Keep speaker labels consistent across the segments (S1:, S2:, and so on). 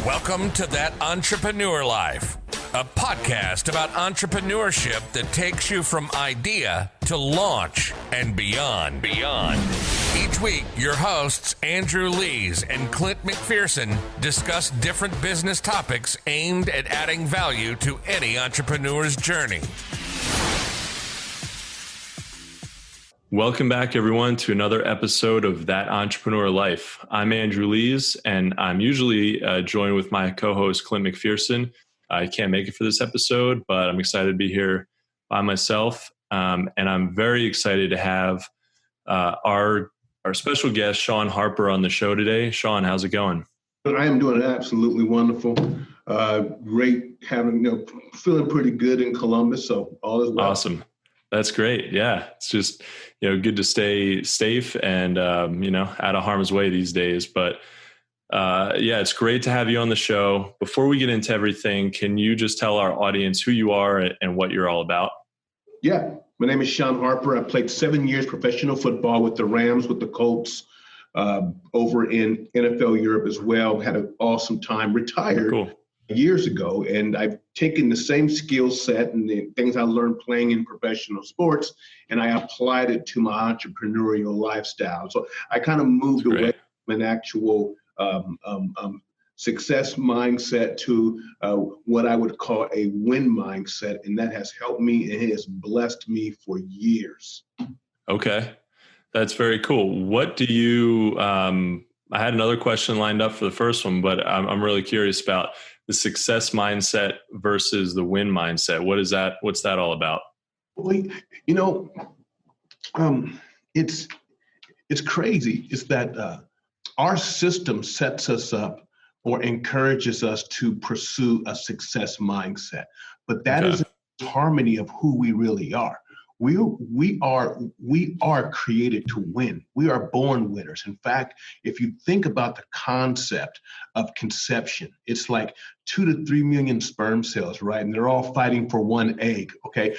S1: Welcome to That Entrepreneur Life, a podcast about entrepreneurship that takes you from idea to launch and beyond. Each week, your hosts, Andrew Lees and Clint McPherson, discuss different business topics aimed at adding value to any entrepreneur's journey.
S2: Welcome back, everyone, to another episode of That Entrepreneur Life. I'm Andrew Lees, and I'm usually joined with my co-host, Clint McPherson. I can't make it for this episode, but I'm excited to be here by myself. And I'm very excited to have our special guest, Shawn Harper, on the show today. Shawn, how's it going?
S3: I am doing absolutely wonderful. Great feeling pretty good in Columbus, so all is well.
S2: Awesome. That's great. Yeah. It's just, good to stay safe and, out of harm's way these days. But it's great to have you on the show. Before we get into everything, can you just tell our audience who you are and what you're all about?
S3: Yeah. My name is Shawn Harper. I played 7 years professional football with the Rams, with the Colts, over in NFL Europe as well. Had an awesome time. Retired. Cool. Years ago, and I've taken the same skill set and the things I learned playing in professional sports, and I applied it to my entrepreneurial lifestyle. So I kind of moved away from an actual success mindset to what I would call a win mindset, and that has helped me and it has blessed me for years. Okay,
S2: that's very cool. What do you? I had another question lined up for the first one, but I'm really curious about the success mindset versus the win mindset. What is that? What's that all about?
S3: Well, it's crazy. It's that our system sets us up or encourages us to pursue a success mindset, but that is in harmony of who we really are. We are created to win. We are born winners. In fact, if you think about the concept of conception, it's like 2 to 3 million sperm cells, right? And they're all fighting for one egg. Okay,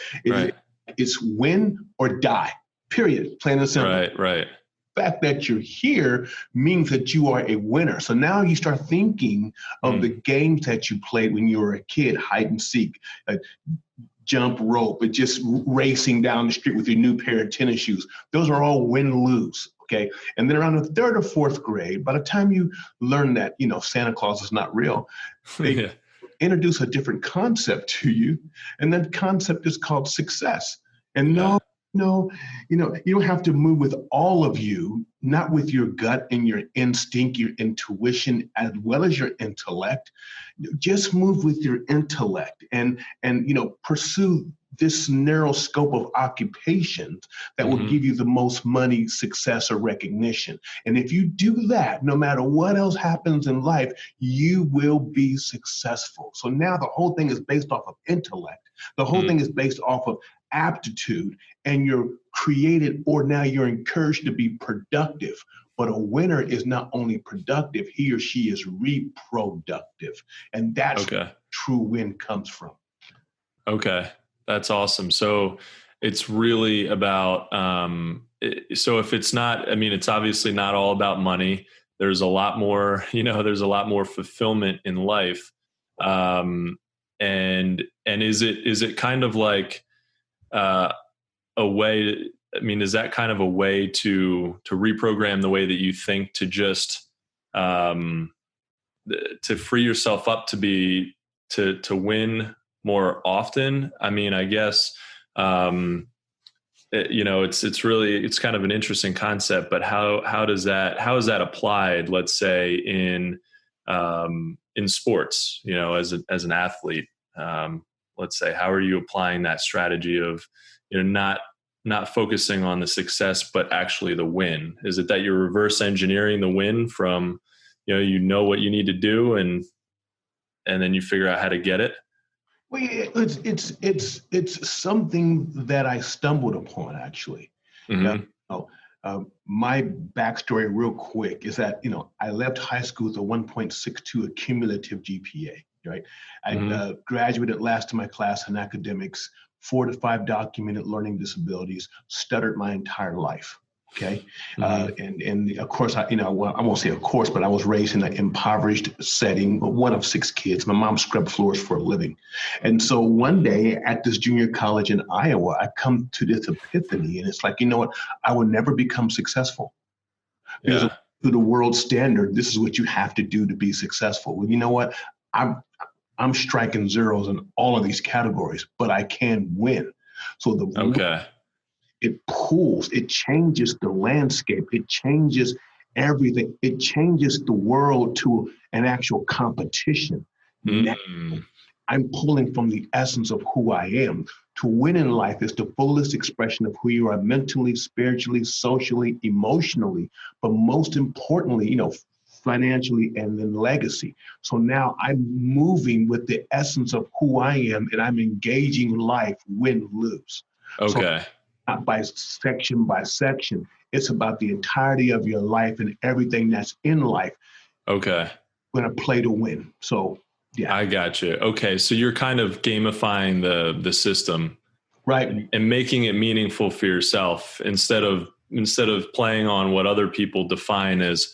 S3: it's win or die. Period. Plain and simple.
S2: Right.
S3: The fact that you're here means that you are a winner. So now you start thinking of the games that you played when you were a kid, hide and seek, jump rope, but just racing down the street with your new pair of tennis shoes. Those are all win-lose, okay? And then around the 3rd or 4th grade, by the time you learn that, Santa Claus is not real, they introduce a different concept to you, and that concept is called success. And no, you don't have to move with all of you, not with your gut and your instinct, your intuition, as well as your intellect. Just move with your intellect and pursue this narrow scope of occupations that will give you the most money, success, or recognition. And if you do that, no matter what else happens in life, you will be successful. So now the whole thing is based off of intellect. The whole thing is based off of aptitude, and you're created, or now you're encouraged to be productive. But a winner is not only productive, he or she is reproductive. And that's where true win comes from.
S2: Okay, that's awesome. So it's really about, so if it's not, it's obviously not all about money. There's a lot more, there's a lot more fulfillment in life. And is it kind of like, a way, is that kind of a way to reprogram the way that you think, to just to free yourself up to win more often? I guess it's kind of an interesting concept, but how is that applied, let's say in sports, as an athlete? Let's say, how are you applying that strategy of, not focusing on the success, but actually the win? Is it that you're reverse engineering the win from, what you need to do and then you figure out how to get it?
S3: Well, it's something that I stumbled upon, actually. My backstory real quick is that, I left high school with a 1.62 cumulative GPA, right? I graduated last in my class in academics, 4 to 5 documented learning disabilities, stuttered my entire life. Okay.
S2: Mm-hmm.
S3: And of course, I won't say of course, but I was raised in an impoverished setting, one of 6 kids. My mom scrubbed floors for a living. And so one day at this junior college in Iowa, I come to this epiphany, and it's like, you know what? I will never become successful because
S2: Yeah.
S3: to the world standard, this is what you have to do to be successful. Well, you know what? I'm striking zeros in all of these categories, but I can win. So
S2: Okay.
S3: it pulls, it changes the landscape, it changes everything, it changes the world to an actual competition. Now
S2: Mm.
S3: I'm pulling from the essence of who I am. To win in life is the fullest expression of who you are mentally, spiritually, socially, emotionally, but most importantly, financially and then legacy. So now I'm moving with the essence of who I am, and I'm engaging life, win, lose. So
S2: Okay.
S3: not by section. It's about the entirety of your life and everything that's in life.
S2: Okay.
S3: Going to play to win. So, yeah.
S2: I got you. Okay. So you're kind of gamifying the system,
S3: Right.
S2: and making it meaningful for yourself instead of playing on what other people define as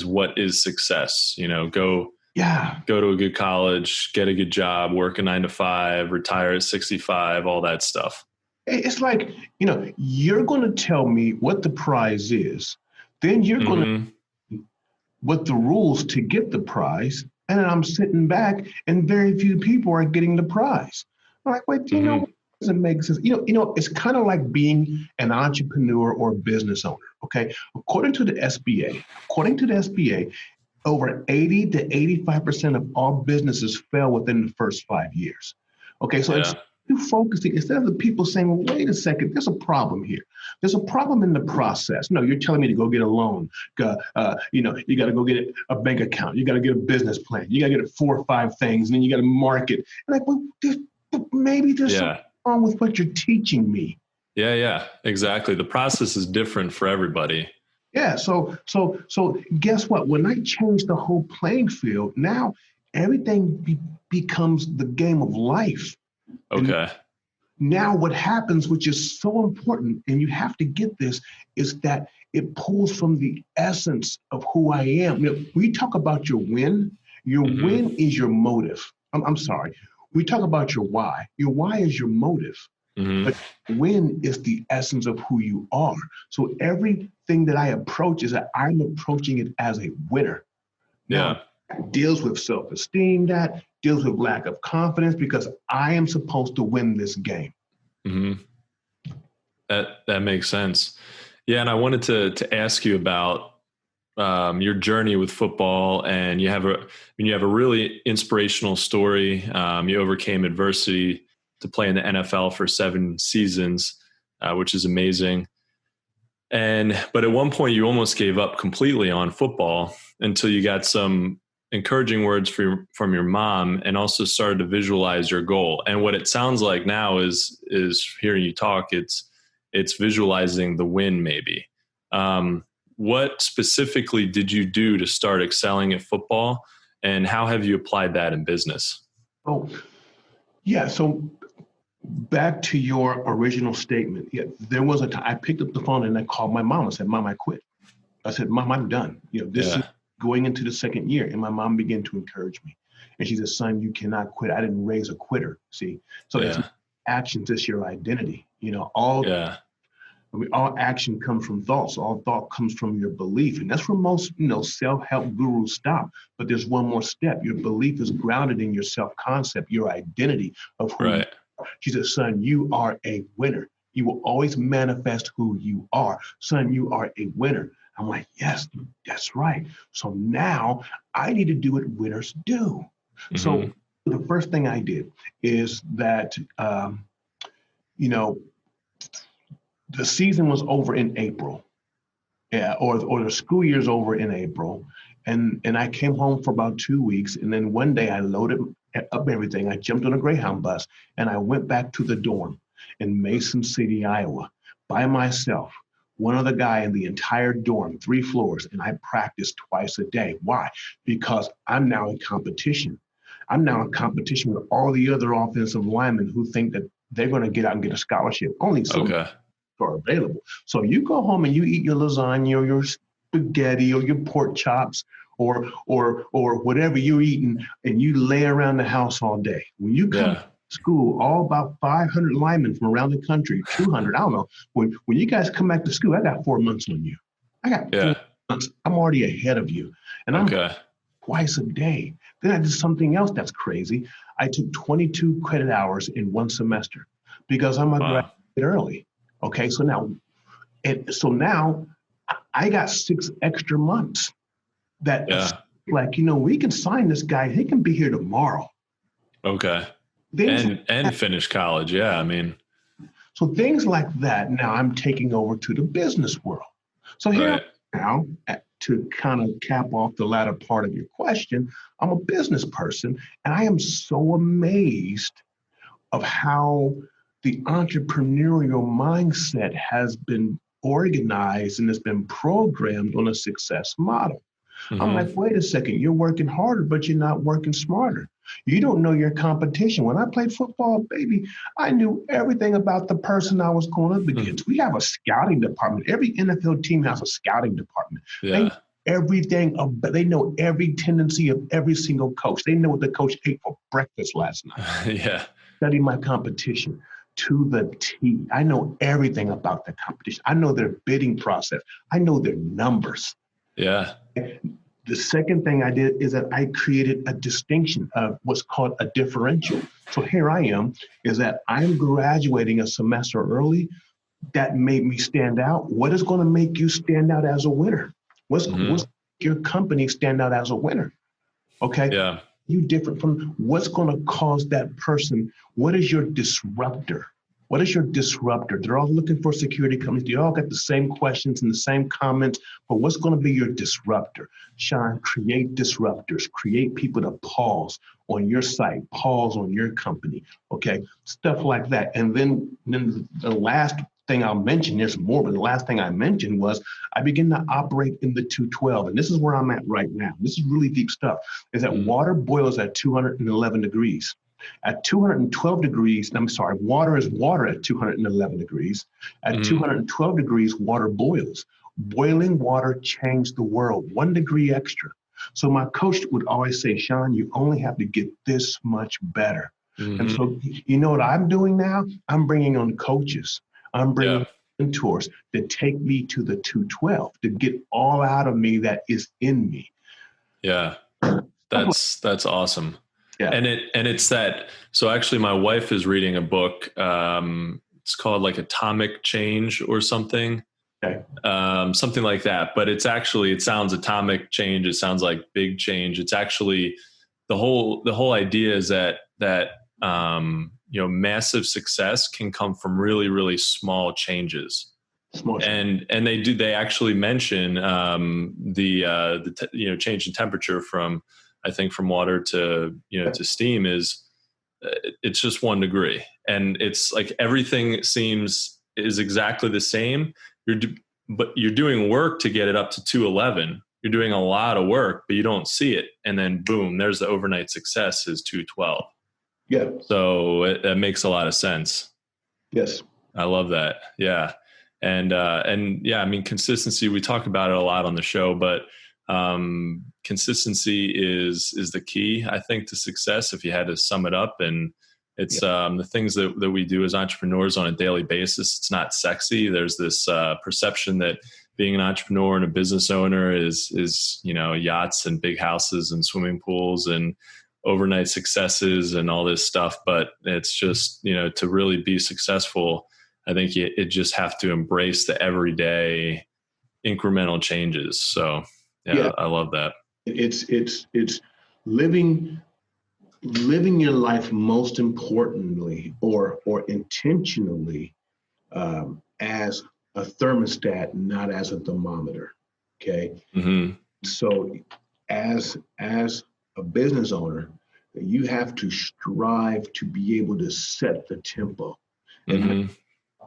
S2: what is success. Go to a good college, get a good job, work a 9 to 5, retire at 65, all that stuff.
S3: It's like, you're going to tell me what the prize is. Then you're going to what the rules to get the prize. And then I'm sitting back and very few people are getting the prize. I'm like, wait, doesn't make sense. It's kind of like being an entrepreneur or a business owner. Okay. According to the SBA, over 80 to 85% of all businesses fail within the first 5 years. Okay. So it's you focusing instead of the people saying, well, wait a second, there's a problem here. There's a problem in the process. No, you're telling me to go get a loan. You got to go get a bank account. You got to get a business plan. You got to get 4 or 5 things, and then you got to market. And like, well, maybe there's something wrong with what you're teaching me.
S2: Yeah, exactly. The process is different for everybody.
S3: Yeah. So guess what? When I change the whole playing field, now everything becomes the game of life.
S2: Okay.
S3: And now what happens, which is so important, and you have to get this, is that it pulls from the essence of who I am. We talk about your win. Your win is your motive. I'm sorry. We talk about your why. Your why is your motive. But win is the essence of who you are. So everything that I approach is that I'm approaching it as a winner. Now, that deals with self-esteem, that deals with lack of confidence, because I am supposed to win this game.
S2: That makes sense. Yeah, and I wanted to ask you about your journey with football, and you have a really inspirational story. You overcame adversity to play in the NFL for 7 seasons, which is amazing. But at one point you almost gave up completely on football until you got some encouraging words from your mom, and also started to visualize your goal. And what it sounds like now is hearing you talk, it's visualizing the win maybe. What specifically did you do to start excelling at football, and how have you applied that in business?
S3: Oh, yeah. So back to your original statement. Yeah, there was a time I picked up the phone and I called my mom and said, Mom, I quit. I said, Mom, I'm done. This is going into the 2nd year. And my mom began to encourage me. And she said, son, you cannot quit. I didn't raise a quitter. See, so it's actions, it's your identity. All action comes from thoughts. All thought comes from your belief. And that's where most, self-help gurus stop. But there's one more step. Your belief is grounded in your self-concept, your identity of who you are. She said, son, you are a winner. You will always manifest who you are. Son, you are a winner. I'm like, yes, that's right. So now I need to do what winners do. So the first thing I did is that, the season was over in April, or the school year's over in April. And I came home for about 2 weeks. And then one day I loaded up everything. I jumped on a Greyhound bus and I went back to the dorm in Mason City, Iowa, by myself. One other guy in the entire dorm, 3 floors, and I practiced twice a day. Why? Because I'm now in competition. I'm now in competition with all the other offensive linemen who think that they're going to get out and get a scholarship. Only some. are available. So you go home and you eat your lasagna or your spaghetti or your pork chops or whatever you're eating, and you lay around the house all day. When you come to school, all about 500 linemen from around the country, 200, I don't know. When you guys come back to school, I got 4 months on you. I got 4 months. I'm already ahead of you. And I'm twice a day. Then I did something else that's crazy. I took 22 credit hours in one semester because I'm a graduate early. Okay, so now I got 6 extra months that like, we can sign this guy. He can be here tomorrow.
S2: Okay. And finish college. Yeah. I mean,
S3: so things like that. Now I'm taking over to the business world. So here now, to kind of cap off the latter part of your question, I'm a business person, and I am so amazed of how the entrepreneurial mindset has been organized and has been programmed on a success model. Mm-hmm. I'm like, wait a second, you're working harder, but you're not working smarter. You don't know your competition. When I played football, baby, I knew everything about the person I was going up against. We have a scouting department. Every NFL team has a scouting department. Yeah. They know everything, they know every tendency of every single coach. They know what the coach ate for breakfast last night. Study my competition to the T. I know everything about the competition. I know their bidding process. I know their numbers.
S2: Yeah.
S3: The second thing I did is that I created a distinction of what's called a differential. So here I am, is that I'm graduating a semester early. That made me stand out. What is going to make you stand out as a winner? What's your company stand out as a winner? Okay.
S2: Yeah.
S3: You different from what's going to cause that person. What is your disruptor? What is your disruptor? They're all looking for security companies. They all got the same questions and the same comments, but what's going to be your disruptor? Shawn, create disruptors, create people to pause on your site, pause on your company, okay? Stuff like that. And then the last thing I'll mention, there's more, but the last thing I mentioned was I begin to operate in the 212. And this is where I'm at right now. This is really deep stuff, is that water boils at 211 degrees. At 212 degrees, water is water at 211 degrees. At 212 degrees, water boils. Boiling water changed the world, 1 degree extra. So my coach would always say, Shawn, you only have to get this much better. And so you know what I'm doing now? I'm bringing on coaches. I'm bringing mentors that take me to the 212 to get all out of me that is in me.
S2: Yeah, that's awesome.
S3: Yeah.
S2: And it's that. So actually, my wife is reading a book. It's called like Atomic Change or something.
S3: Okay.
S2: Something like that. But it sounds atomic change. It sounds like big change. It's actually the whole idea is that massive success can come from really, really small changes. And they actually mention the change in temperature from water to to steam is it's just 1 degree, and it's like everything is exactly the same. But you're doing work to get it up to 211. You're doing a lot of work, but you don't see it, and then boom, there's the overnight success is 212.
S3: Yeah.
S2: So that makes a lot of sense.
S3: Yes.
S2: I love that. Yeah. And I mean, consistency, we talk about it a lot on the show, but consistency is the key, I think, to success, if you had to sum it up. And it's the things that we do as entrepreneurs on a daily basis. It's not sexy. There's this perception that being an entrepreneur and a business owner is yachts and big houses and swimming pools and overnight successes and all this stuff. But it's just, to really be successful, I think you just have to embrace the everyday incremental changes. So yeah, I love that.
S3: It's living your life most importantly or intentionally as a thermostat, not as a thermometer. Okay. Mm-hmm. So as a business owner, you have to strive to be able to set the tempo and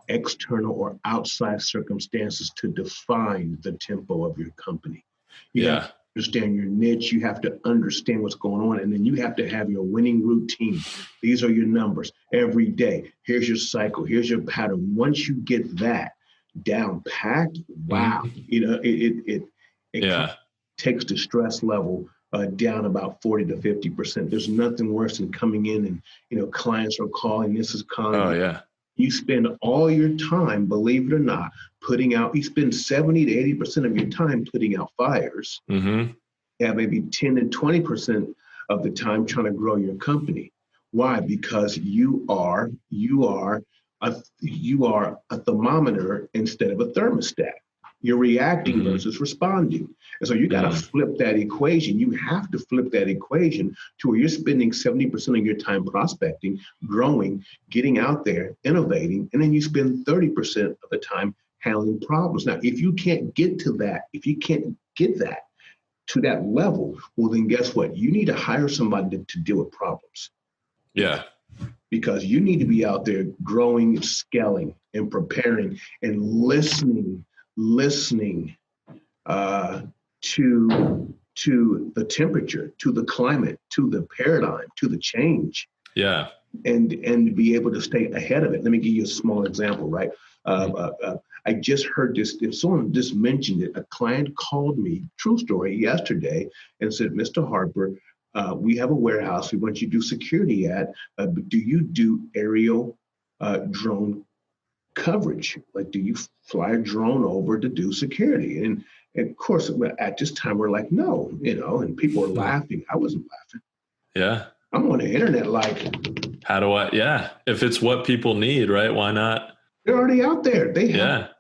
S3: external or outside circumstances to define the tempo of your company. You have to understand your niche. You have to understand what's going on. And then you have to have your winning routine. These are your numbers every day. Here's your cycle. Here's your pattern. Once you get that, down packed, wow, it takes the stress level down about 40 to 50%. There's nothing worse than coming in and, clients are calling, this is calling.
S2: Oh, yeah.
S3: You spend all your time, believe it or not, you spend 70 to 80% of your time putting out fires.
S2: Mm-hmm.
S3: Yeah, maybe 10 and 20% of the time trying to grow your company. Why? Because you are a thermometer instead of a thermostat. You're reacting versus responding. And so you got to flip that equation. You have to flip that equation to where you're spending 70% of your time prospecting, growing, getting out there, innovating, and then you spend 30% of the time handling problems. Now, if you can't get to that, to that level, well, then guess what? You need to hire somebody to deal with problems.
S2: Yeah.
S3: Because you need to be out there growing, scaling, and preparing and listening to the temperature, to the climate, to the paradigm, to the change.
S2: Yeah.
S3: And be able to stay ahead of it. Let me give you a small example, right? I just heard this, if someone just mentioned it, a client called me, true story, yesterday and said, Mr. Harper, we have a warehouse we want you to do security at. Do you do aerial drone coverage? Like, do you fly a drone over to do security? And of course, at this time, we're like, no, and people were laughing. I wasn't laughing.
S2: Yeah.
S3: I'm on the internet like,
S2: if it's what people need, right? Why not?
S3: They're already out there. They have,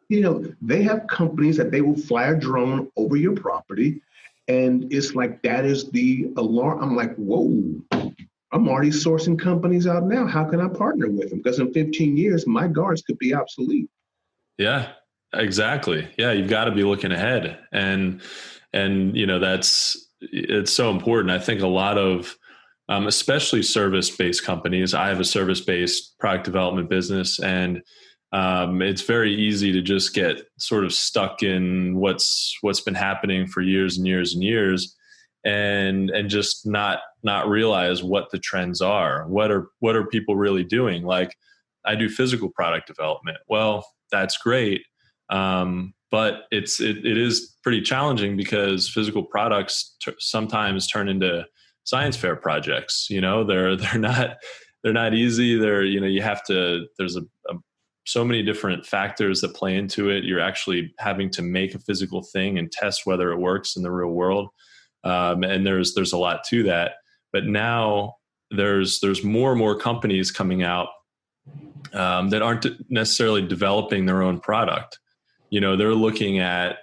S3: they have companies that they will fly a drone over your property. And it's like, that is the alarm. I'm like, whoa, I'm already sourcing companies out now. How can I partner with them? Because in 15 years, my guards could be obsolete.
S2: Yeah, exactly. Yeah. You've got to be looking ahead. And it's so important. I think a lot of, especially service-based companies, I have a service-based product development business, and it's very easy to just get sort of stuck in what's been happening for years and years and years, and just not realize what the trends are. What are people really doing? Like, I do physical product development. Well, that's great, but it is pretty challenging because physical products sometimes turn into science fair projects. They're not easy. You have to. There's so many different factors that play into it. You're actually having to make a physical thing and test whether it works in the real world. And there's a lot to that. But now there's more and more companies coming out that aren't necessarily developing their own product. They're looking at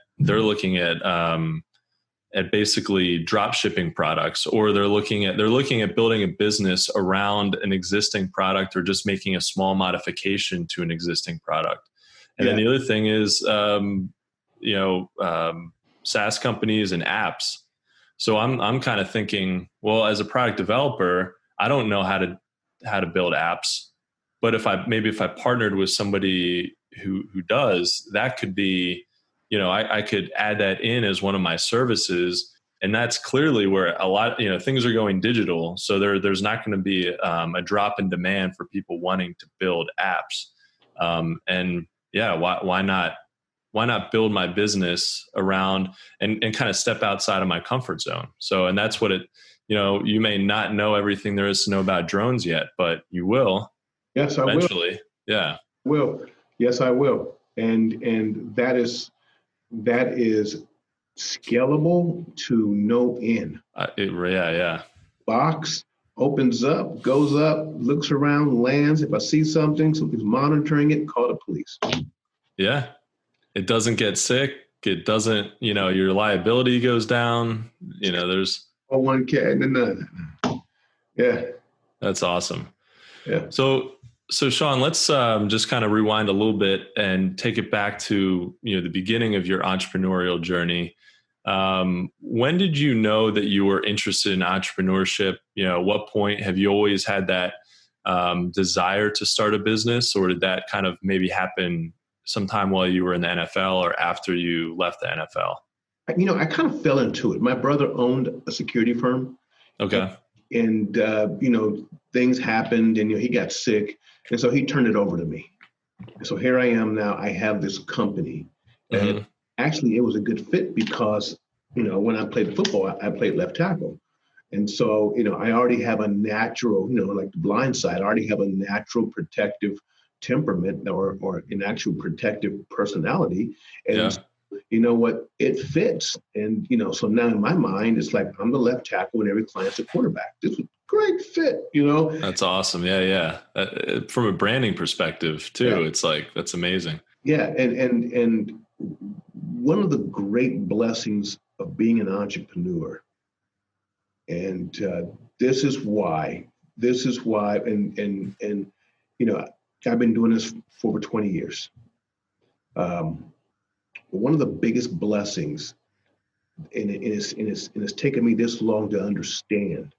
S2: basically drop shipping products, or they're looking at building a business around an existing product, or just making a small modification to an existing product. And then the other thing is, SaaS companies and apps. So I'm kind of thinking, well, as a product developer, I don't know how to build apps, but if I partnered with somebody who does, that could be, I could add that in as one of my services. And that's clearly where a lot, things are going digital. So there's not going to be a drop in demand for people wanting to build apps. Why not build my business around and kind of step outside of my comfort zone? So, and that's what you may not know everything there is to know about drones yet, but you will.
S3: Yes, I
S2: eventually. Yeah.
S3: Will. Yes, I will. And that is scalable to no end.
S2: Yeah.
S3: Box opens up, goes up, looks around, lands. If I see something's monitoring it, call the police.
S2: Yeah. It doesn't get sick. It doesn't, your liability goes down. There's
S3: 1K. No. Yeah.
S2: That's awesome.
S3: Yeah.
S2: So Shawn, let's just kind of rewind a little bit and take it back to, the beginning of your entrepreneurial journey. When did you know that you were interested in entrepreneurship? At what point have you always had that desire to start a business, or did that kind of maybe happen sometime while you were in the NFL or after you left the NFL?
S3: I kind of fell into it. My brother owned a security firm.
S2: Okay.
S3: And things happened, and he got sick. And so he turned it over to me. So here I am now. I have this company, and actually, it was a good fit because when I played football, I played left tackle, and so I already have a natural, like the blind side. I already have a natural protective temperament or an actual protective personality, and
S2: Yeah.
S3: you know what, it fits. And so now in my mind it's like I'm the left tackle and every client's a quarterback. This is a great fit.
S2: That's awesome. Yeah. Yeah. From a branding perspective too,
S3: Yeah.
S2: it's like, that's amazing.
S3: Yeah, and one of the great blessings of being an entrepreneur, and this is why and I've been doing this for over 20 years. But one of the biggest blessings, and it's taken me this long to understand,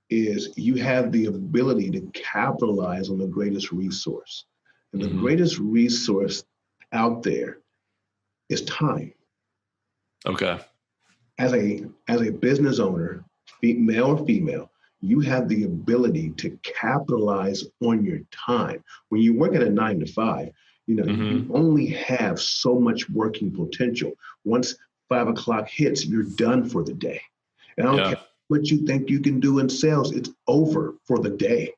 S3: is you have the ability to capitalize on the greatest resource. And the greatest resource out there is time.
S2: Okay.
S3: As a business owner, male or female, you have the ability to capitalize on your time. When you work at a 9 to 5, you only have so much working potential. Once 5 o'clock hits, you're done for the day. And I don't care what you think you can do in sales, it's over for the day.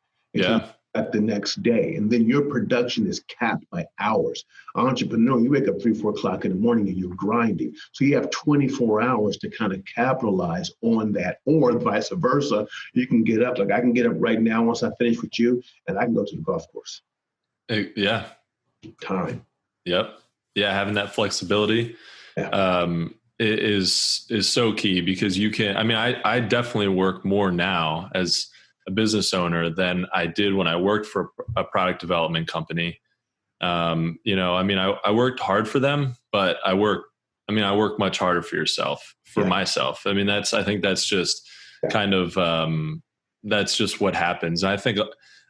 S3: At the next day. And then your production is capped by hours. Entrepreneur, you wake up 3, 4 o'clock in the morning and you're grinding. So you have 24 hours to kind of capitalize on that, or vice versa. You can get up, like I can get up right now once I finish with you, and I can go to the golf course.
S2: Yeah.
S3: Time.
S2: Yep. Yeah. Having that flexibility is so key, because you can, I definitely work more now as a business owner than I did when I worked for a product development company. I worked hard for them, but I work much harder for myself. I think that's just kind of, that's just what happens. And I think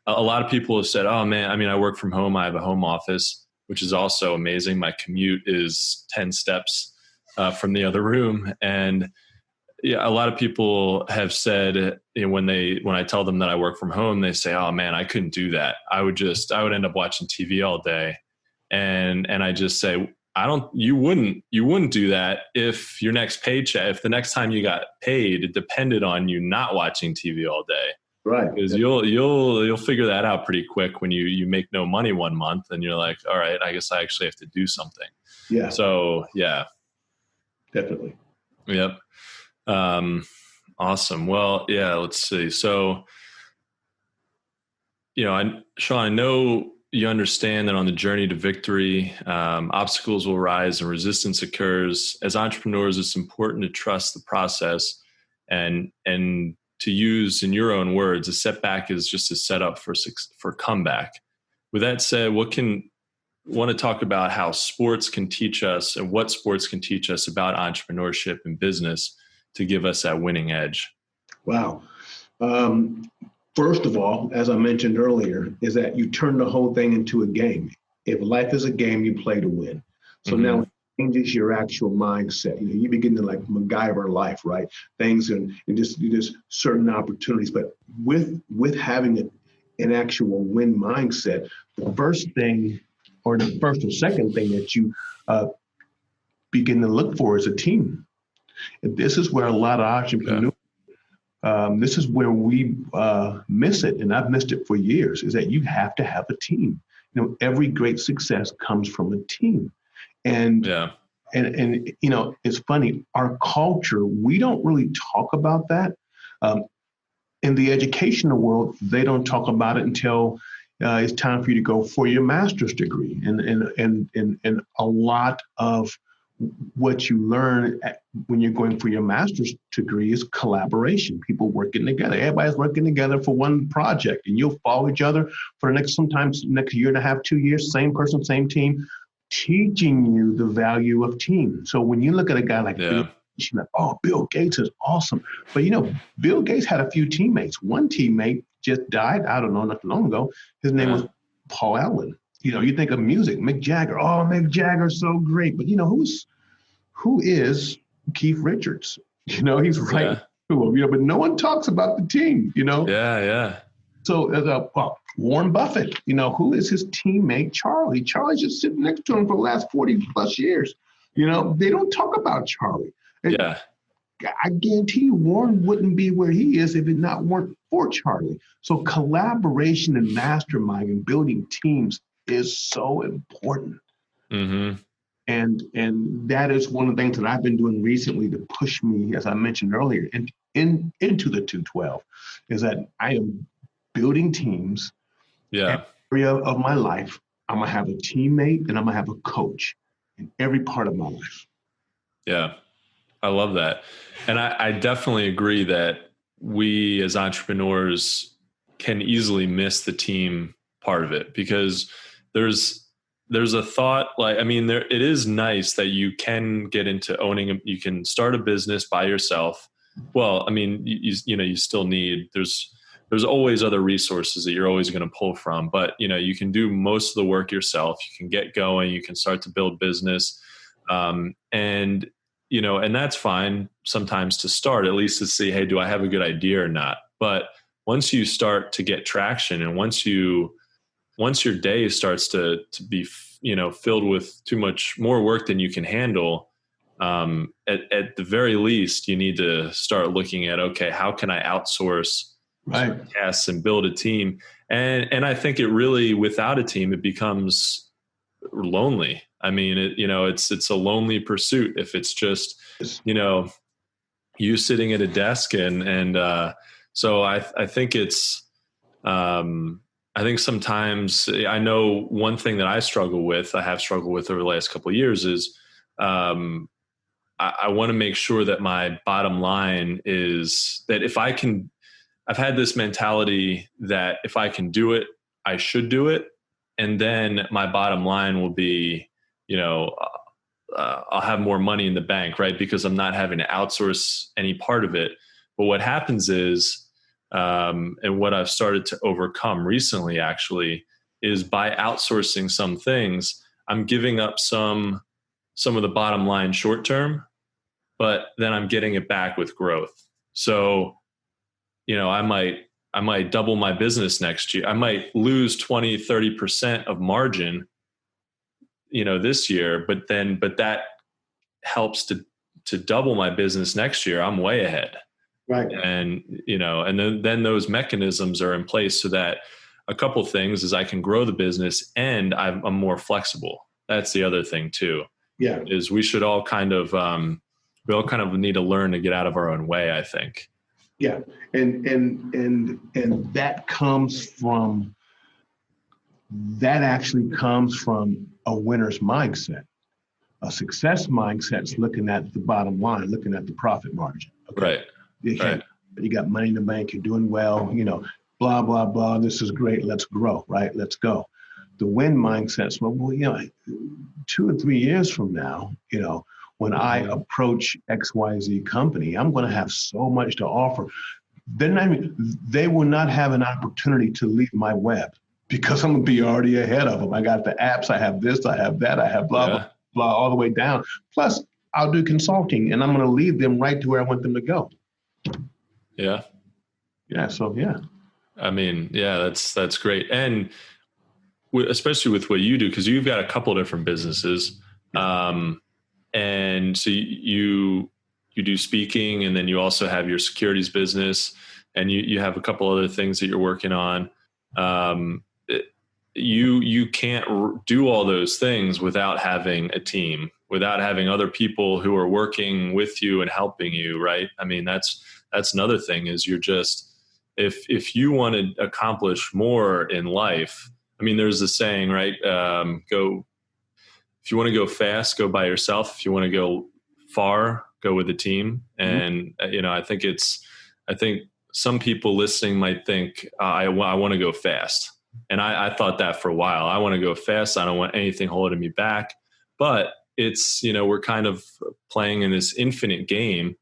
S2: a lot of people have said, oh man, I work from home. I have a home office, which is also amazing. My commute is 10 steps from the other room. And yeah, a lot of people have said, when I tell them that I work from home, they say, "Oh man, I couldn't do that. I would end up watching TV all day." And I just say, you wouldn't do that if the next time you got paid, it depended on you not watching TV all day.
S3: Right.
S2: Because you'll figure that out pretty quick when you make no money one month and you're like, all right, I guess I actually have to do something.
S3: Yeah.
S2: So yeah. Definitely. Yep. Awesome. Well, yeah, let's see. So, Shawn, I know you understand that on the journey to victory, obstacles will rise and resistance occurs. As entrepreneurs, it's important to trust the process and to use, in your own words, a setback is just a setup for comeback. With that said, want to talk about how sports can teach us and what sports can teach us about entrepreneurship and business to give us that winning edge?
S3: Wow. First of all, as I mentioned earlier, is that you turn the whole thing into a game. If life is a game, you play to win. So now it changes your actual mindset. You begin to like MacGyver life, right? Things and just certain opportunities. But with having an actual win mindset, the first thing, or the first or second thing that you begin to look for is a team. And this is where a lot of entrepreneurs, this is where we miss it, and I've missed it for years, is that you have to have a team. Every great success comes from a team. And it's funny, our culture, we don't really talk about that. In the educational world, they don't talk about it until it's time for you to go for your master's degree. And a lot of what you learn when you're going for your master's degree is collaboration, people working together. Everybody's working together for one project, and you'll follow each other for sometimes next year and a half, 2 years, same person, same team, teaching you the value of team. So when you look at a guy like Bill, you're like, oh, Bill Gates is awesome. But Bill Gates had a few teammates. One teammate just died, I don't know, not too long ago. His name was Paul Allen. You think of music, Mick Jagger. Oh, Mick Jagger's so great. But who is Keith Richards? He's right to him. But no one talks about the team.
S2: Yeah.
S3: So, Warren Buffett, who is his teammate, Charlie? Charlie's just sitting next to him for the last 40 plus years. They don't talk about Charlie.
S2: Yeah.
S3: I guarantee you Warren wouldn't be where he is if it not weren't for Charlie. So collaboration and mastermind and building teams is so important.
S2: Mm-hmm.
S3: And that is one of the things that I've been doing recently to push me, as I mentioned earlier, into the 212, is that I am building teams.
S2: Yeah.
S3: Every area of my life, I'm going to have a teammate and I'm going to have a coach in every part of my life.
S2: Yeah. I love that. And I definitely agree that we as entrepreneurs can easily miss the team part of it, because there's a thought it is nice that you can get into you can start a business by yourself. Well, you still need, there's always other resources that you're always going to pull from, but you can do most of the work yourself. You can get going, you can start to build business. And that's fine sometimes to start, at least to see, hey, do I have a good idea or not? But once you start to get traction, and once your day starts to be, filled with too much more work than you can handle, at the very least, you need to start looking at, okay, how can I outsource tasks and build a team? And I think it really, without a team, it becomes lonely. It's a lonely pursuit if it's just, you sitting at a desk so I think it's, I think sometimes, I know one thing that I have struggled with over the last couple of years is, I want to make sure that my bottom line is that I've had this mentality that if I can do it, I should do it. And then my bottom line will be, I'll have more money in the bank, right? Because I'm not having to outsource any part of it. But what happens is, and what I've started to overcome recently actually, is by outsourcing some things, I'm giving up some of the bottom line short term, but then I'm getting it back with growth. So, I might double my business next year. I might lose 20, 30% of margin, this year, but that helps to double my business next year. I'm way ahead.
S3: Right.
S2: And, and then those mechanisms are in place so that a couple things is I can grow the business and I'm more flexible. That's the other thing too.
S3: Yeah.
S2: Is we should all we all kind of need to learn to get out of our own way, I think.
S3: Yeah. And that actually comes from a winner's mindset. A success mindset is looking at the bottom line, looking at the profit margin. Okay?
S2: Right.
S3: You got money in the bank, you're doing well, blah, blah, blah. This is great. Let's grow, right? Let's go. The win mindset is, 2 or 3 years from now, when I approach XYZ company, I'm going to have so much to offer. They will not have an opportunity to leave my web because I'm going to be already ahead of them. I got the apps, I have this, I have that, I have blah, blah, blah, all the way down. Plus, I'll do consulting, and I'm going to lead them right to where I want them to go.
S2: Yeah.
S3: Yeah. So, yeah.
S2: That's great. And especially with what you do, because you've got a couple of different businesses. And so you do speaking, and then you also have your securities business, and you have a couple other things that you're working on. You can't do all those things without having a team, without having other people who are working with you and helping you, right? That's another thing is you're just, if you want to accomplish more in life, there's a saying, right? If you want to go fast, go by yourself. If you want to go far, go with a team. And, I think some people listening might think, I want to go fast. And I thought that for a while. I want to go fast. I don't want anything holding me back. But it's, we're kind of playing in this infinite game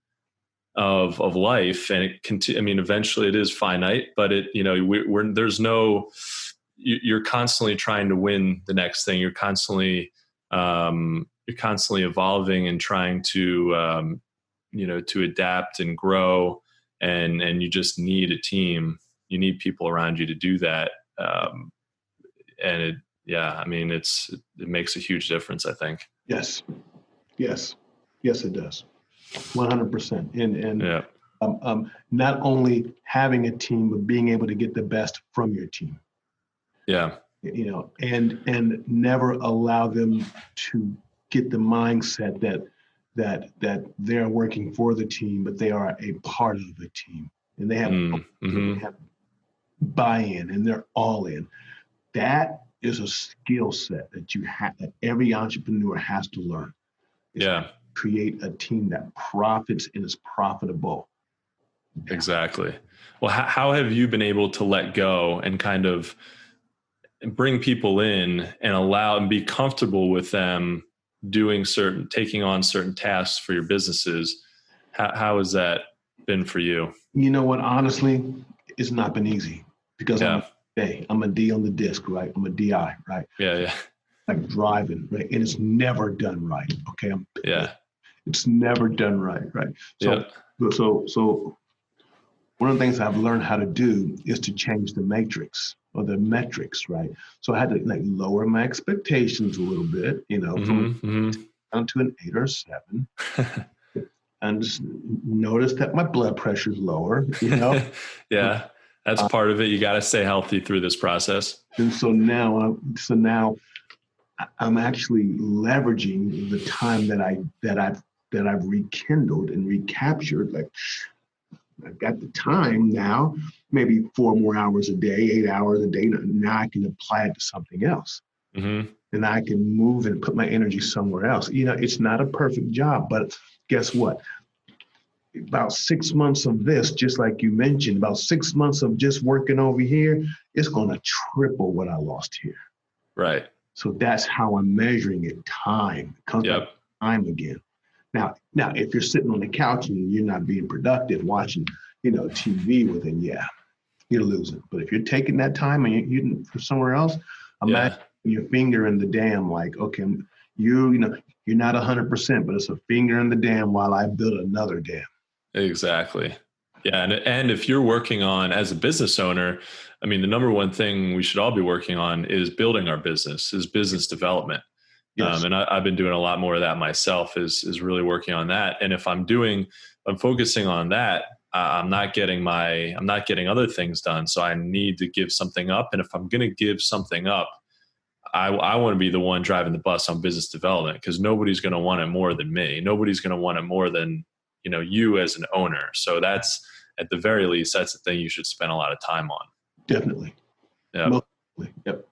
S2: of life. And eventually it is finite, but you're constantly trying to win the next thing. You're constantly evolving and trying to adapt and grow, and you just need a team you need people around you to do that. And it makes a huge difference, I think.
S3: Yes, it does. 100%. And not only having a team, but being able to get the best from your team.
S2: Yeah.
S3: And never allow them to get the mindset that they're working for the team, but they are a part of the team, and they have buy-in, and they're all in. That is a skill set that every entrepreneur has to learn. Create a team that profits and is profitable.
S2: Exactly. Well, how have you been able to let go and kind of bring people in and allow and be comfortable with them taking on certain tasks for your businesses? How has that been for you?
S3: You know what? Honestly, it's not been easy because I'm a D on the disc, right? I'm a DI, right?
S2: Yeah.
S3: Like driving, right? And it's never done right. Okay. It's never done right. So one of the things I've learned how to do is to change the matrix or the metrics, right? So I had to lower my expectations a little bit, from down to an 8 or 7. And just notice that my blood pressure is lower,
S2: Yeah, that's part of it. You got to stay healthy through this process.
S3: And so now I'm actually leveraging the time that I've rekindled and recaptured. Like, I've got the time now, maybe 4 more hours a day, 8 hours a day. Now I can apply it to something else. And I can move and put my energy somewhere else. It's not a perfect job, but guess what? About 6 months of this, just like you mentioned, about 6 months of just working over here, it's going to triple what I lost here.
S2: Right.
S3: So that's how I'm measuring it. Time. It comes back to time again. Now, if you're sitting on the couch and you're not being productive, watching, TV, well, then you're losing. But if you're taking that time and you're for somewhere else, imagine your finger in the dam. Like, okay, you're not 100%, but it's a finger in the dam while I build another dam.
S2: Exactly. Yeah, and if you're working on as a business owner, I mean, the number one thing we should all be working on is building our business, is business development. Yes. And I've been doing a lot more of that myself, is really working on that. And if I'm focusing on that, I'm not getting other things done. So I need to give something up. And if I'm going to give something up, I want to be the one driving the bus on business development, because nobody's going to want it more than me. Nobody's going to want it more than, you as an owner. So that's, at the very least, that's the thing you should spend a lot of time on.
S3: Definitely.
S2: Yeah.
S3: Yep.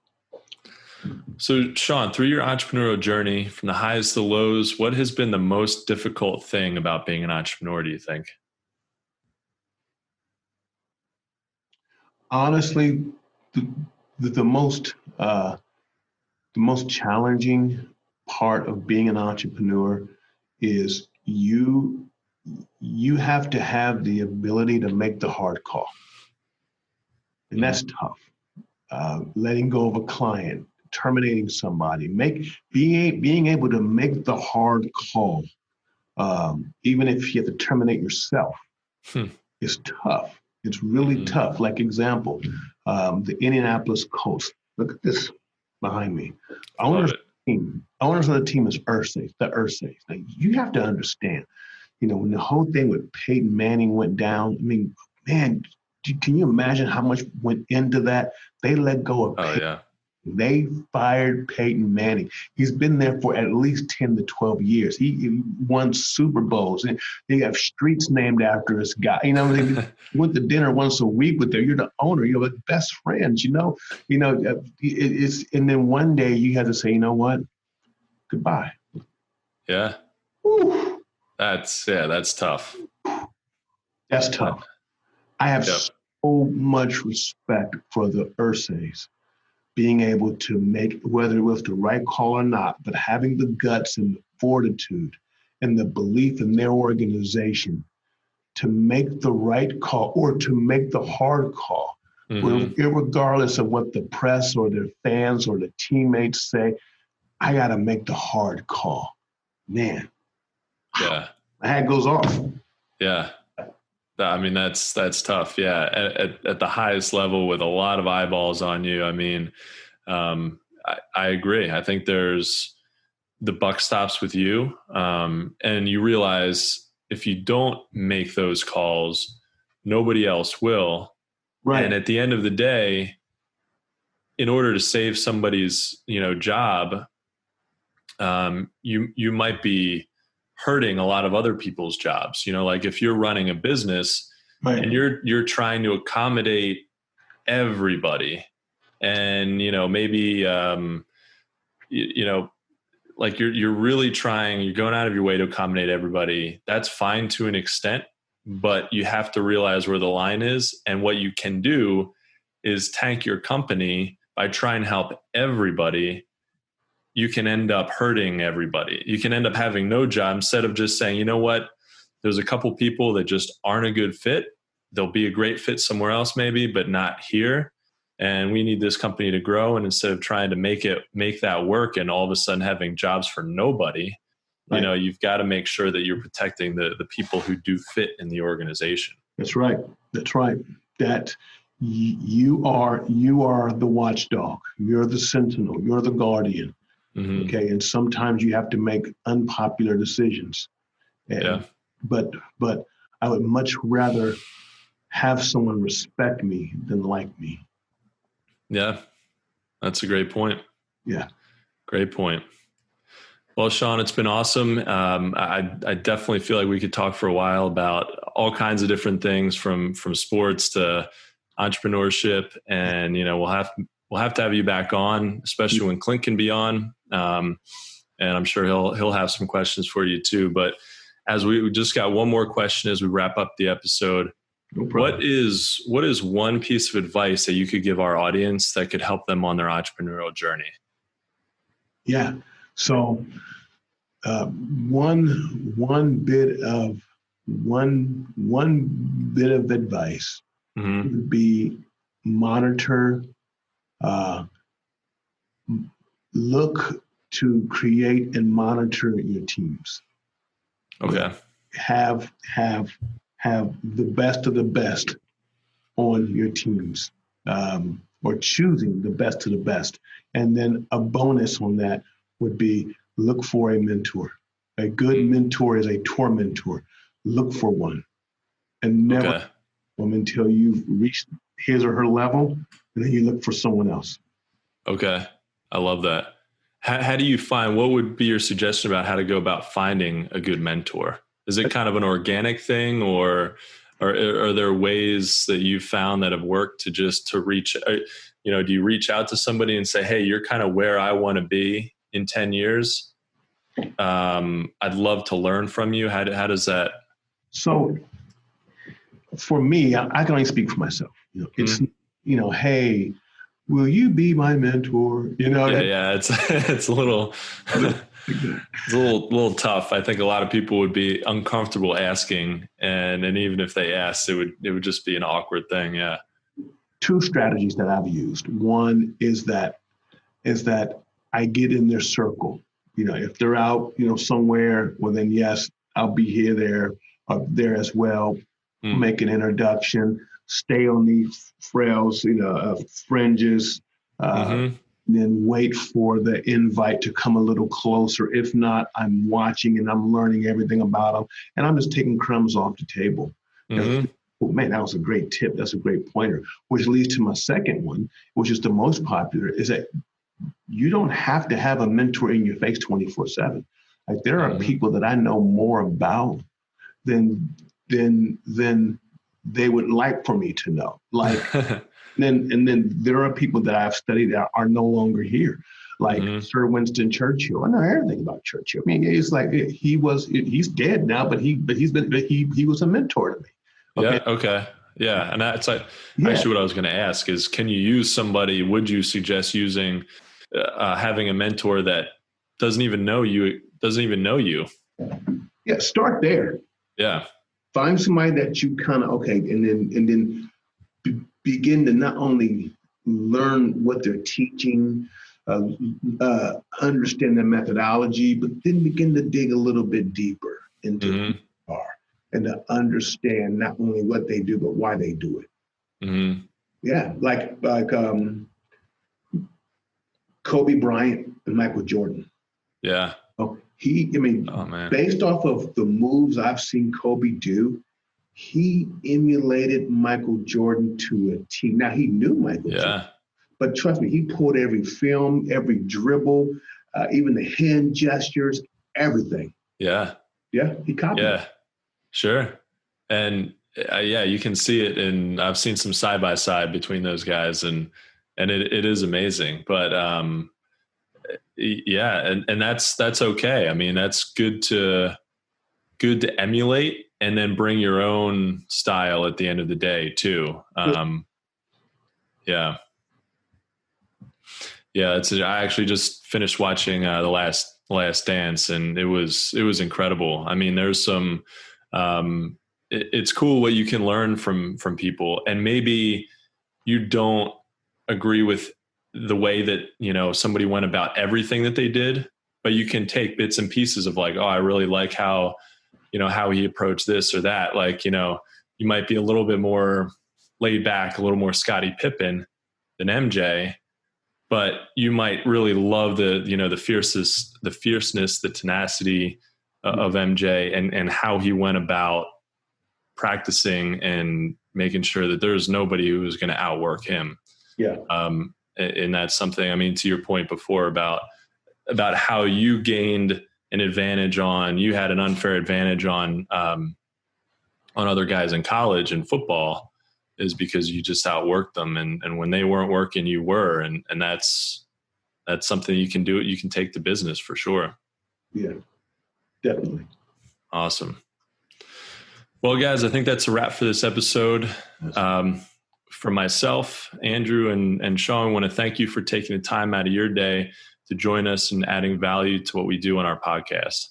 S2: So Shawn, through your entrepreneurial journey, from the highs to the lows, what has been the most difficult thing about being an entrepreneur, do you think?
S3: Honestly, the most challenging part of being an entrepreneur is you have to have the ability to make the hard call. And that's tough. Letting go of a client, terminating somebody, being able to make the hard call, even if you have to terminate yourself, is tough. It's really tough. Like example, the Indianapolis Colts. Look at this behind me. Owners of the team is Ursay, the Ursays. Now, you have to understand, when the whole thing with Peyton Manning went down, I mean, man, can you imagine how much went into that? They let go of Peyton.
S2: Yeah.
S3: They fired Peyton Manning. He's been there for at least 10 to 12 years. He won Super Bowls. And they have streets named after this guy. They went to dinner once a week with them. You're the owner. You're like best friends, it's, and then one day you have to say, you know what? Goodbye.
S2: Yeah.
S3: Whew.
S2: That's tough.
S3: That's tough. I have so much respect for the Ursays being able to make, whether it was the right call or not, but having the guts and the fortitude and the belief in their organization to make the right call or to make the hard call, regardless of what the press or their fans or the teammates say. I got to make the hard call. Man.
S2: Yeah.
S3: My hat goes off.
S2: Yeah. I mean, that's tough. Yeah. At the highest level with a lot of eyeballs on you. I mean, I agree. I think the buck stops with you. And you realize if you don't make those calls, nobody else will.
S3: Right.
S2: And at the end of the day, in order to save somebody's, job, you might be hurting a lot of other people's jobs. Like if you're running a business
S3: Right.
S2: and you're trying to accommodate everybody, and maybe like you're really trying, you're going out of your way to accommodate everybody. That's fine to an extent, but you have to realize where the line is, and what you can do is tank your company by trying to help everybody. You can end up hurting everybody. You can end up having no job instead of just saying, you know what, there's a couple people that just aren't a good fit. They'll be a great fit somewhere else maybe, but not here. And we need this company to grow. And instead of trying to make that work and all of a sudden having jobs for nobody,
S3: right.
S2: You've got to make sure that you're protecting the people who do fit in the organization.
S3: That's right. That's right. That you are the watchdog. You're the sentinel. You're the guardian.
S2: Mm-hmm.
S3: Okay. And sometimes you have to make unpopular decisions. And, but I would much rather have someone respect me than like me.
S2: Yeah. That's a great point.
S3: Yeah.
S2: Great point. Well, Shawn, it's been awesome. I definitely feel like we could talk for a while about all kinds of different things from sports to entrepreneurship, and we'll have to have you back on, especially when Clint can be on. And I'm sure he'll have some questions for you too. But as we just got one more question as we wrap up the episode.
S3: No problem.
S2: What is one piece of advice that you could give our audience that could help them on their entrepreneurial journey?
S3: Yeah. So one bit of advice would be monitor, look to create and monitor your teams.
S2: Okay.
S3: Have the best of the best on your teams, or choosing the best of the best. And then a bonus on that would be look for a mentor. A good mentor is a tormentor. Look for one, and never until you've reached his or her level, and then you look for someone else.
S2: Okay. I love that. How do you find, what would be your suggestion about how to go about finding a good mentor? Is it kind of an organic thing, or are there ways that you've found that have worked to reach, do you reach out to somebody and say, hey, you're kind of where I want to be in 10 years. I'd love to learn from you. How does that? So
S3: for me, I can only speak for myself. It's, hey, will you be my mentor?
S2: Yeah. It's a little, it's a little tough. I think a lot of people would be uncomfortable asking, and even if they asked, it would just be an awkward thing. Yeah.
S3: Two strategies that I've used. One is that I get in their circle. If they're out, somewhere, well then yes, I'll be here, there as well. Make an introduction, stay on these frails, fringes, then wait for the invite to come a little closer. If not, I'm watching and I'm learning everything about them, and I'm just taking crumbs off the table. Well, man, that was a great tip. That's a great pointer, which leads to my second one, which is the most popular, is that you don't have to have a mentor in your face 24/7. Like there are people that I know more about than they would like for me to know. Like, then there are people that I've studied that are no longer here. Like Sir Winston Churchill. I know everything about Churchill. I mean, it's like he's dead now, but he was a mentor to me.
S2: Okay? Yeah. Okay. Yeah. And that's actually what I was going to ask is, can you use somebody, would you suggest using, having a mentor that doesn't even know you?
S3: Yeah. Start there.
S2: Yeah.
S3: Find somebody that you kind of, and then begin to not only learn what they're teaching, understand their methodology, but then begin to dig a little bit deeper into who you are. and to understand not only what they do, but why they do it.
S2: Mm-hmm.
S3: Yeah, like Kobe Bryant and Michael Jordan.
S2: Yeah.
S3: Oh, based off of the moves I've seen Kobe do, he emulated Michael Jordan to a T. Now, he knew Michael Jordan, but trust me, he pulled every film, every dribble, even the hand gestures, everything.
S2: Yeah.
S3: Yeah, he copied it.
S2: Sure. And you can see it, and I've seen some side by side between those guys, and it is amazing. But and that's okay. I mean, that's good to emulate, and then bring your own style at the end of the day too. I actually just finished watching the Last Dance, and it was incredible. I mean, there's some. It's cool what you can learn from people, and maybe you don't agree with the way that somebody went about everything that they did, but you can take bits and pieces of like, oh, I really like how he approached this or that. Like, you might be a little bit more laid back, a little more Scottie Pippen than MJ, but you might really love the fierceness, the tenacity of MJ, and how he went about practicing and making sure that there's nobody who was going to outwork him.
S3: Yeah.
S2: And that's something, I mean, to your point before about how you gained an advantage you had an unfair advantage on other guys in college and football, is because you just outworked them. And when they weren't working, you were, and that's something you can do. You can take to business for sure.
S3: Yeah, definitely.
S2: Awesome. Well, guys, I think that's a wrap for this episode. For myself, Andrew, and Shawn, I want to thank you for taking the time out of your day to join us and adding value to what we do on our podcast.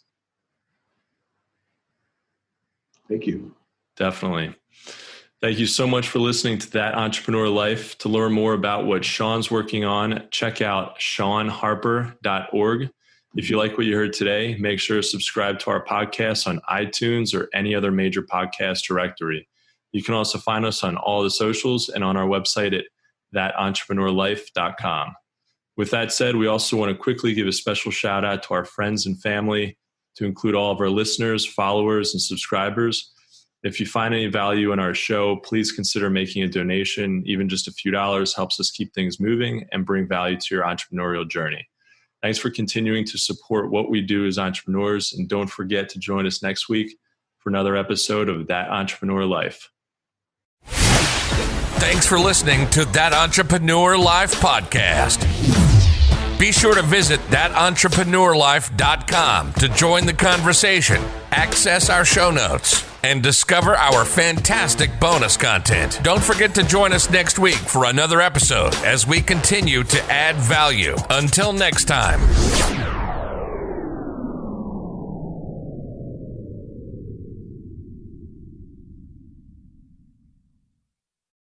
S3: Thank you.
S2: Definitely. Thank you so much for listening to That Entrepreneur Life. To learn more about what Shawn's working on, check out shawnharper.org. If you like what you heard today, make sure to subscribe to our podcast on iTunes or any other major podcast directory. You can also find us on all the socials and on our website at thatentrepreneurlife.com. With that said, we also want to quickly give a special shout out to our friends and family, to include all of our listeners, followers, and subscribers. If you find any value in our show, please consider making a donation. Even just a few dollars helps us keep things moving and bring value to your entrepreneurial journey. Thanks for continuing to support what we do as entrepreneurs, and don't forget to join us next week for another episode of That Entrepreneur Life.
S1: Thanks for listening to That Entrepreneur Life podcast. Be sure to visit thatentrepreneurlife.com to join the conversation, access our show notes, and discover our fantastic bonus content. Don't forget to join us next week for another episode as we continue to add value. Until next time.